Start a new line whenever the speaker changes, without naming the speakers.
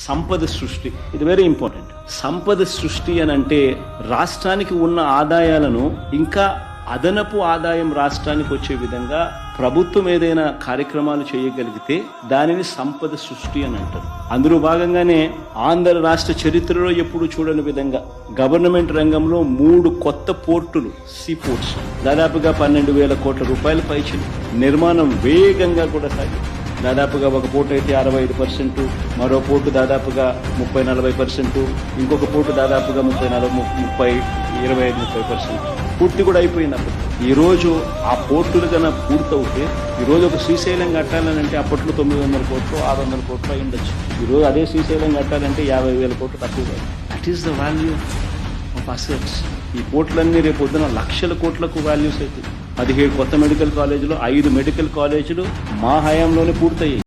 సంపద సృష్టి. ఇది వెరీ ఇంపార్టెంట్. సంపద సృష్టి అని అంటే రాష్ట్రానికి ఉన్న ఆదాయాలను ఇంకా అదనపు ఆదాయం రాష్ట్రానికి వచ్చే విధంగా ప్రభుత్వం ఏదైనా కార్యక్రమాలు చేయగలిగితే దానిని సంపద సృష్టి అని అంటారు. అందులో భాగంగానే ఆంధ్ర రాష్ట్ర చరిత్రలో ఎప్పుడు చూడని విధంగా గవర్నమెంట్ రంగంలో 3 కొత్త పోర్టులు, సీ పోర్ట్స్, దాదాపుగా 12,000 కోట్ల రూపాయల పైచి నిర్మాణం వేగంగా కూడా సాగింది. దాదాపుగా ఒక పోర్టు అయితే 65%, మరో పోర్టు దాదాపుగా 30-40%, ఇంకొక పోర్టు దాదాపుగా 25-30% పూర్తి కూడా అయిపోయినప్పుడు ఈరోజు ఆ పోర్టులు కన్నా పూర్తవుతే ఈరోజు ఒక శ్రీశైలం కట్టాలని అంటే అప్పట్లో 900 కోట్లు 600 కోట్లు అయి ఉండొచ్చు. ఈరోజు అదే శ్రీశైలం కట్టాలంటే 50,000 కోట్లు తక్కువ. That is the value of assets. ఈ పోర్టులన్నీ రేపు పొద్దున లక్షల కోట్లకు వాల్యూస్ అవుతాయి. 17 కొత్త మెడికల్ కాలేజీలు, 5 మెడికల్ కాలేజీలు మా హయాంలోనే పూర్తయ్యాయి.